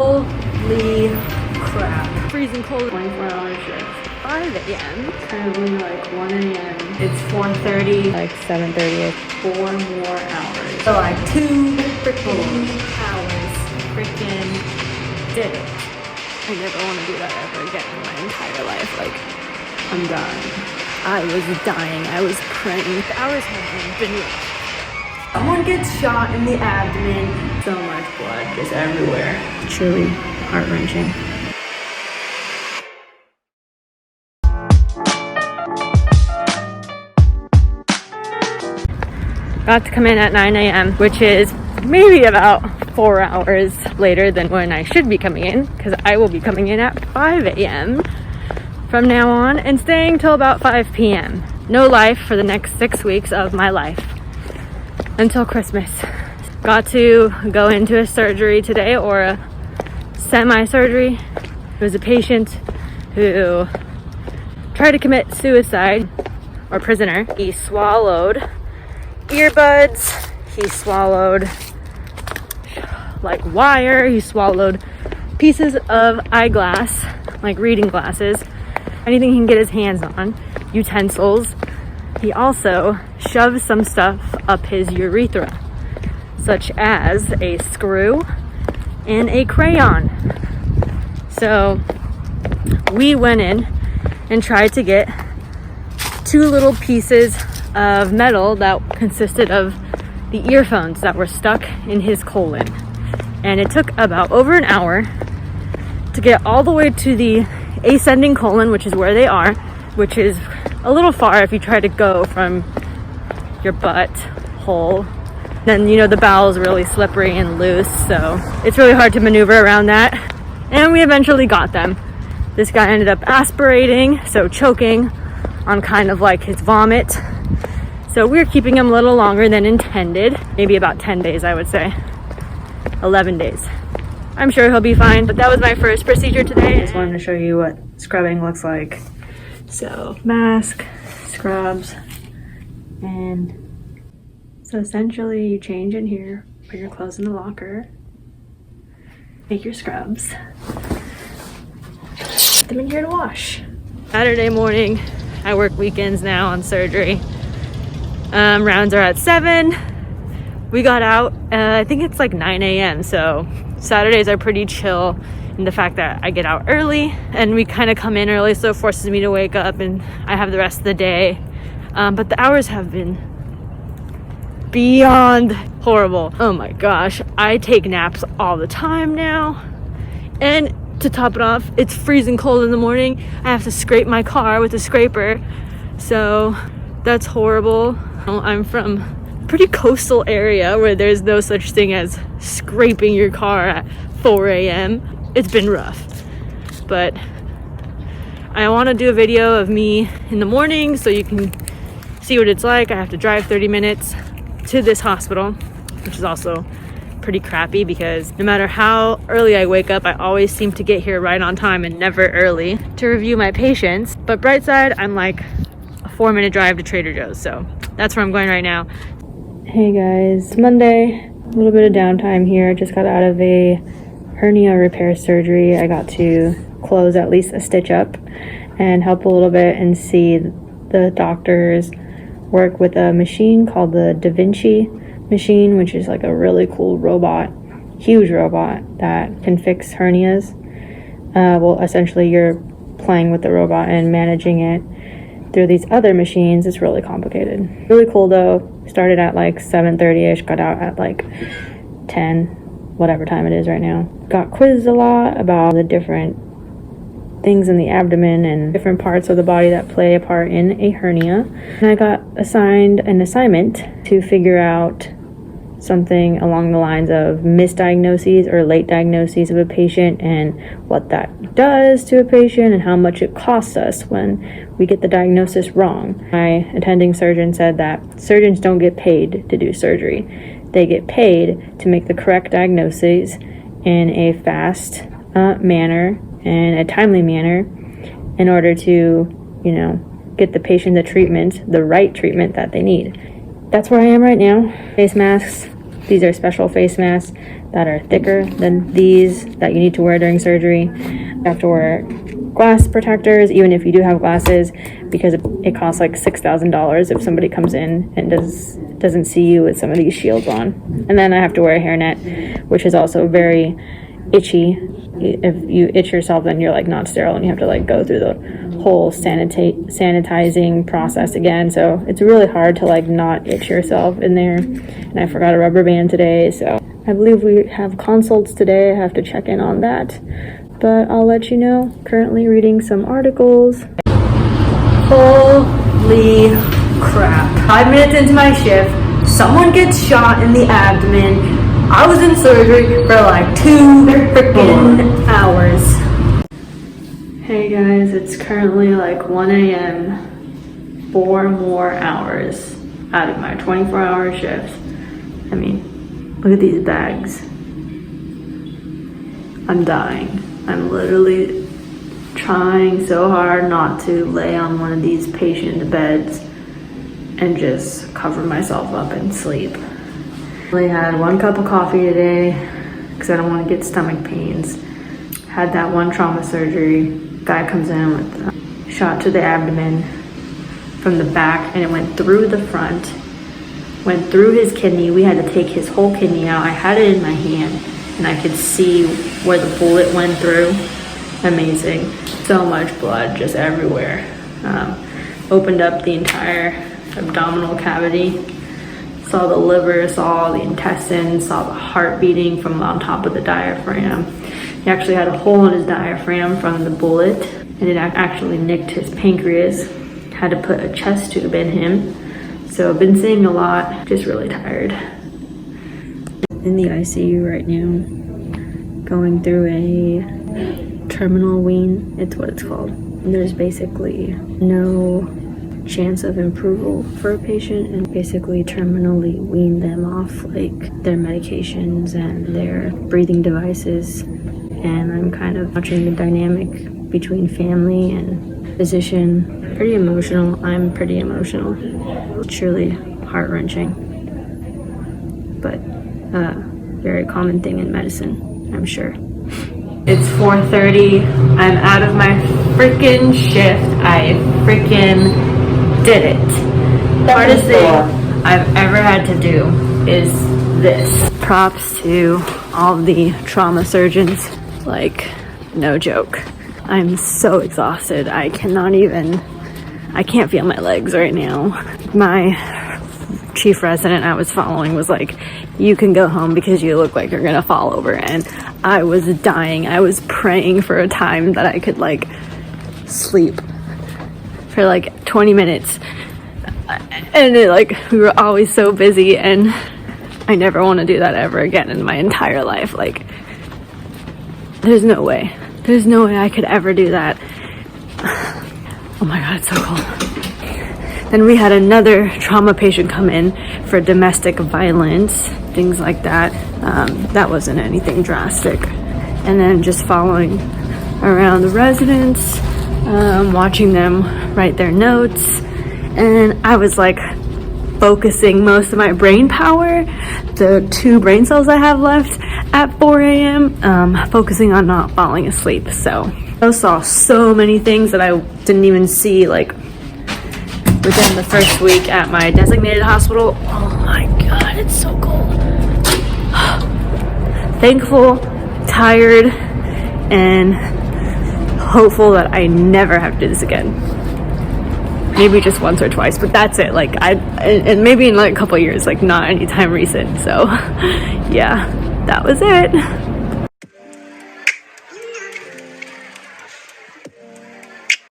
Holy crap. Freezing cold. 24-hour shift. 5 a.m. Currently like 1 a.m. It's 4:30. Like 7:30. 4 more hours. So like 2 freaking hours. Freaking did it. I never want to do that ever again in my entire life. Like, I'm dying. I was dying. I was praying. The hours have been rough. Someone gets shot in the abdomen. So much blood just everywhere. Truly heart-wrenching. Got to come in at 9 a.m., which is maybe about 4 hours later than when I should be coming in, because I will be coming in at 5 a.m. from now on and staying till about 5 p.m. No life for the next 6 weeks of my life until Christmas. Got to go into a surgery today, or a semi-surgery. It was a patient who tried to commit suicide, or prisoner. He swallowed earbuds, he swallowed like wire, he swallowed pieces of eyeglass, like reading glasses, anything he can get his hands on, utensils. He also shoved some stuff up his urethra, such as a screw and a crayon. So we went in and tried to get 2 little pieces of metal that consisted of the earphones that were stuck in his colon. And it took about over an hour to get all the way to the ascending colon, which is where they are, which is a little far if you try to go from your butt hole. Then, you know, the bowel is really slippery and loose, so it's really hard to maneuver around that. And we eventually got them. This guy ended up aspirating, so choking on kind of like his vomit. So we're keeping him a little longer than intended, maybe about 10 days, I would say. 11 days. I'm sure he'll be fine, but that was my first procedure today. I just wanted to show you what scrubbing looks like. So mask, scrubs, and so essentially you change in here, put your clothes in the locker, make your scrubs, put them in here to wash. Saturday morning, I work weekends now on surgery. Rounds are at 7. We got out, I think it's like 9 a.m. So Saturdays are pretty chill in the fact that I get out early and we kind of come in early, so it forces me to wake up and I have the rest of the day. But the hours have been beyond horrible. Oh my gosh, I take naps all the time now. And to top it off, it's freezing cold in the morning. I have to scrape my car with a scraper. So that's horrible. I'm from a pretty coastal area where there's no such thing as scraping your car at 4 a.m. It's been rough, but I want to do a video of me in the morning so you can see what it's like. I have to drive 30 minutes to this hospital, which is also pretty crappy because no matter how early I wake up, I always seem to get here right on time and never early to review my patients. But bright side, I'm like a 4-minute drive to Trader Joe's, so that's where I'm going right now. Hey guys, Monday, a little bit of downtime here. Just got out of a hernia repair surgery. I got to close at least a stitch up and help a little bit and see the doctors work with a machine called the Da Vinci machine, which is like a really cool robot, huge robot that can fix hernias. Well, essentially you're playing with the robot and managing it through these other machines. It's really complicated. Really cool though. Started at like 7:30ish, got out at like 10, whatever time it is right now. Got quizzed a lot about the different things in the abdomen and different parts of the body that play a part in a hernia. And I got assigned an assignment to figure out something along the lines of misdiagnoses or late diagnoses of a patient and what that does to a patient and how much it costs us when we get the diagnosis wrong. My attending surgeon said that surgeons don't get paid to do surgery. They get paid to make the correct diagnoses in a fast manner and a timely manner in order to, you know, get the patient the right treatment that they need. That's where I am right now. Face masks. These are special face masks that are thicker than these that you need to wear during surgery. You have to wear glass protectors, even if you do have glasses, because it costs like $6,000 if somebody comes in and doesn't see you with some of these shields on. And then I have to wear a hairnet, which is also very itchy. If you itch yourself, then you're like not sterile and you have to like go through the whole sanitizing process again. So it's really hard to like not itch yourself in there. And I forgot a rubber band today, so I believe we have consults today. I have to check in on that, but I'll let you know. Currently reading some articles. Holy crap. 5 minutes into my shift, someone gets shot in the abdomen. I was in surgery for like 2 freaking hours. Hey guys, it's currently like 1 a.m. 4 more hours out of my 24-hour shift. I mean, look at these bags. I'm dying. I'm literally trying so hard not to lay on one of these patient beds and just cover myself up and sleep. I only had 1 cup of coffee today because I don't want to get stomach pains. Had that 1 trauma surgery. Guy comes in with a shot to the abdomen from the back, and it went through the front, went through his kidney. We had to take his whole kidney out. I had it in my hand and I could see where the bullet went through. Amazing. So much blood just everywhere. Opened up the entire abdominal cavity. Saw the liver, saw the intestines, saw the heart beating from on top of the diaphragm. He actually had a hole in his diaphragm from the bullet, and it actually nicked his pancreas. Had to put a chest tube in him. So I've been seeing a lot, just really tired. In the ICU right now, going through a terminal wean, it's what it's called. And there's basically no chance of approval for a patient, and basically terminally wean them off like their medications and their breathing devices. And I'm kind of watching the dynamic between family and physician. Pretty emotional. I'm pretty emotional. It's truly heart-wrenching, but very common thing in medicine, I'm sure. It's 4:30. I'm out of my freaking shift. I freaking did it. The hardest thing I've ever had to do is this. Props to all the trauma surgeons. Like, no joke. I'm so exhausted. I can't feel my legs right now. My chief resident I was following was like, you can go home because you look like you're gonna fall over. And I was dying. I was praying for a time that I could like sleep for like 20 minutes. And we were always so busy, and I never want to do that ever again in my entire life. Like, there's no way I could ever do that. Oh my god, it's so cold. Then we had another trauma patient come in for domestic violence, things like that. That wasn't anything drastic. And then just following around the residents, watching them write their notes. And I was like focusing most of my brain power, the 2 brain cells I have left at 4 a.m., focusing on not falling asleep. So I saw so many things that I didn't even see like within the first week at my designated hospital. Oh my god, it's so cold. Thankful, tired, and hopeful that I never have to do this again. Maybe just once or twice, but that's it. Like, and maybe in like a couple of years, like not anytime recent. So yeah, that was it.